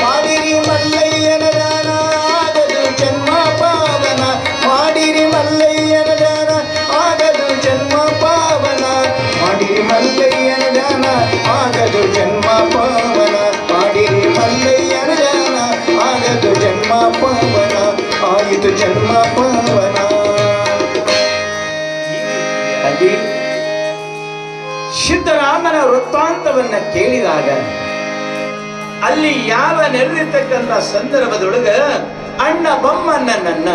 ಮಾಡಿರಿ ಮಲ್ಲಯ್ಯನ ದಾನ ಆಗದು ಜನ್ಮ ಪಾವನ. ಮಾಡಿರಿ ಮಲ್ಲಯ್ಯನ ದಾನ ಆಗದು ಜನ್ಮ ಪಾವನ. ಮಾಡಿರಿ ಮಲ್ಲಯ್ಯನ ದಾನ ಆಗದು ಜನ್ಮ ಪಾವನ. ಮಾಡಿರಿ ಮಲ್ಲಯ್ಯನ ದಾನ ಆಗದು ಜನ್ಮ ಪಾವನ. ಆಯಿತು ಜನ್ಮ ಪಾವನ. ಅಲ್ಲಿ ಸಿದ್ದರಾಮನ ವೃತ್ತಾಂತವನ್ನ ಕೇಳಿದಾಗ ಅಲ್ಲಿ ಯಾವ ನೆರೆದಿರ್ತಕ್ಕಂಥ ಸಂದರ್ಭದೊಳಗ ಅಣ್ಣ ಬೊಮ್ಮಣ್ಣನನ್ನ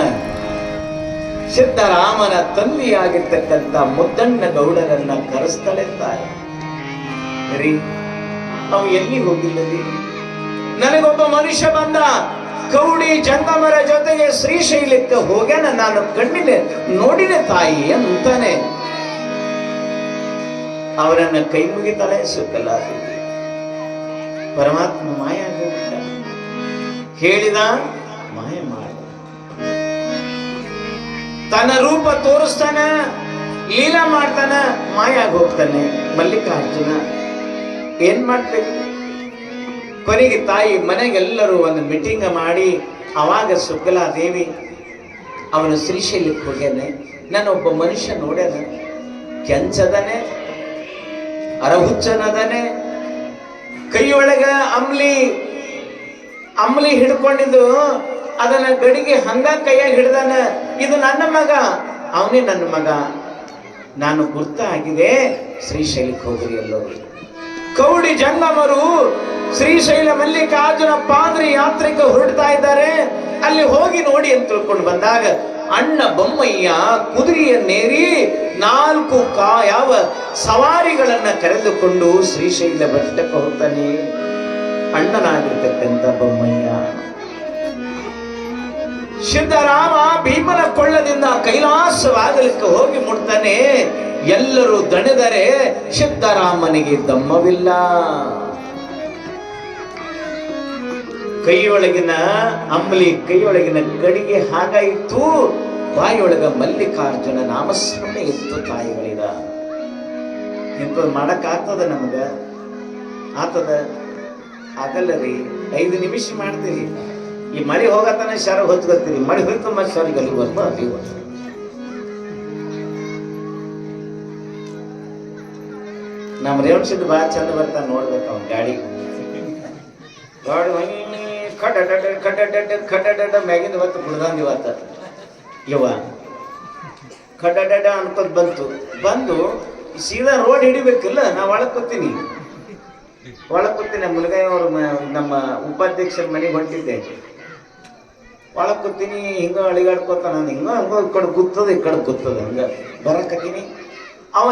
ಸಿದ್ದರಾಮನ ತಂದೆಯಾಗಿರ್ತಕ್ಕಂಥ ಮುದ್ದಣ್ಣ ಗೌಡರನ್ನ ಕರೆಸ್ತಳೆತ್ತಾರೆ. ರೀ ಅವು ಎಲ್ಲಿ ಹೋಗಿಲ್ಲದಿ, ನನಗೊಬ್ಬ ಮನುಷ್ಯ ಬಂದ, ಕೌಡಿ ಜಂಗಮರ ಜೊತೆಗೆ ಶ್ರೀಶೈಲಕ್ಕೆ ಹೋಗ್ಯಾನ, ನಾನು ಕಣ್ಣಿನ ನೋಡಿನ ತಾಯಿ ಅಂತಾನೆ. ಅವರನ್ನ ಕೈ ಮುಗಿತಾಳೆ ಸುಖಲಾರಿ. ಪರಮಾತ್ಮ ಮಾಯ ಆಗಿಬಿಟ್ಟ. ಹೇಳಿದ ಮಾಯ ಮಾಡ, ತನ್ನ ರೂಪ ತೋರಿಸ್ತಾನ, ಲೀಲಾ ಮಾಡ್ತಾನ, ಮಾಯ ಆಗಿ ಹೋಗ್ತಾನೆ. ಮಲ್ಲಿಕಾರ್ಜುನ ಏನ್ ಮಾಡ್ಬೇಕು? ಕೊನೆಗೆ ತಾಯಿ ಮನೆಗೆಲ್ಲರೂ ಒಂದು ಮೀಟಿಂಗ್ ಮಾಡಿ, ಅವಾಗ ಸುಗ್ಗಲಾದೇವಿ ಅವನು ಶ್ರೀಶೈಲಕ್ಕೆ ಹೋಗ್ಯಾನೆ. ನಾನೊಬ್ಬ ಮನುಷ್ಯ ನೋಡ್ಯಾನ, ಕೆಂಚದನೆ, ಅರಹುಚ್ಚನದನೆ, ಕೈಯೊಳಗ ಅಂಬ್ಲಿ ಹಿಡ್ಕೊಂಡಿದ್ದು ಅದನ್ನ ಗಡಿಗೆ ಹಂಗ ಕೈಯಾಗಿ ಹಿಡ್ದಾನ. ಇದು ನನ್ನ ಮಗ, ಅವನೇ ನನ್ನ ಮಗ, ನಾನು ಗುರ್ತ ಆಗಿದೆ, ಶ್ರೀಶೈಲಕ್ಕೆ ಹೋಗ್ರಿ ಎಲ್ಲರೂ. ಕೌಡಿ ಜಂಗಮರು ಶ್ರೀಶೈಲ ಮಲ್ಲಿಕಾರ್ಜುನ ಪಾದ್ರಿ ಯಾತ್ರೆಗೆ ಹೊರಡ್ತಾ ಇದ್ದಾರೆ. ಅಲ್ಲಿ ಹೋಗಿ ನೋಡಿ ಅಂತ ತಿಳ್ಕೊಂಡು ಬಂದಾಗ ಅಣ್ಣ ಬೊಮ್ಮಯ್ಯ ಕುದುರೆಯನ್ನೇರಿ 4 ಯಾವ ಸವಾರಿಗಳನ್ನ ಕರೆದುಕೊಂಡು ಶ್ರೀಶೈಲ ಬೆಟ್ಟಕ್ಕೆ ಹೋಗ್ತಾನೆ. ಅಣ್ಣನಾಗಿರ್ತಕ್ಕಂಥ ಬೊಮ್ಮಯ್ಯ ಸಿದ್ದರಾಮ ಭೀಮನ ಕೊಳ್ಳದಿಂದ ಕೈಲಾಸವಾಗಲಿಕ್ಕೆ ಹೋಗಿ ಮುಟ್ತಾನೆ. ಎಲ್ಲರೂ ದಣಿದರೆ ಸಿದ್ದರಾಮನಿಗೆ ದಮ್ಮವಿಲ್ಲ. ಕೈಯೊಳಗಿನ ಅಂಬ್ಲಿ, ಕೈಯೊಳಗಿನ ಗಡಿಗೆ ಹಾಗಾಯಿತು. ಬಾಯಿಯೊಳಗ ಮಲ್ಲಿಕಾರ್ಜುನ ನಾಮಸ್ಮರಣೆ ಇತ್ತು. ತಾಯಿಗಳಿದ ಇಂಥದ್ದು ಮಾಡಕ್ ಆಗ್ತದ? ನಮಗ ಆತದ? ಆಗಲ್ಲ ರೀ. 5 ನಿಮಿಷ ಮಾಡ್ತೀರಿ. ಈ ಮಳೆ ಹೋಗತ್ತಾನ ಶಾರ ಹೊತ್ಕೊತೀರಿ. ಮಳೆ ಹೋಯ್ತು ಮತ್ತೆ ಶಾರಿಗೆ ಅಲ್ಲಿ ಬರ್ಬ ಅಲ್ಲಿ ಬರ್ತ. ನಮ್ಮ ರೇವಣಸಿದ್ದ ಬಹಳ ಚಂದ ಬರ್ತಾನೆ, ನೋಡ್ಬೇಕು ಅವ್ನ ಗಾಡಿ. ಖಡ್ಡ ಮ್ಯಾಗಿಂದ ಇವತ್ತು ಕುಡ್ದಂಗ ಇವತ್ತ ಇವ ಖಡ್ಡ ಅನ್ಕೋದ್ ಬಂದು ಸೀದಾ ರೋಡ್ ಹಿಡಿಬೇಕಿಲ್ಲ. ನಾ ಒಳಗ್ ಕೂತೀನಿ ಮುಲಗಾಯವ್ರ ನಮ್ಮ ಉಪಾಧ್ಯಕ್ಷರ ಮನೆಗೆ ಹೊಂಟಿದ್ದೆ. ಒಳಗ್ ಕೂತೀನಿ, ಹಿಂಗ ಅಳಿಗಾಡ್ಕೋತ. ನಾನು ಹಿಂಗ ಹಂಗ ಈ ಕಡೆ ಕೂತದ, ಈ ಕಡೆ ಕೂತದ, ಹಂಗ ಬರಕತ್ತೀನಿ.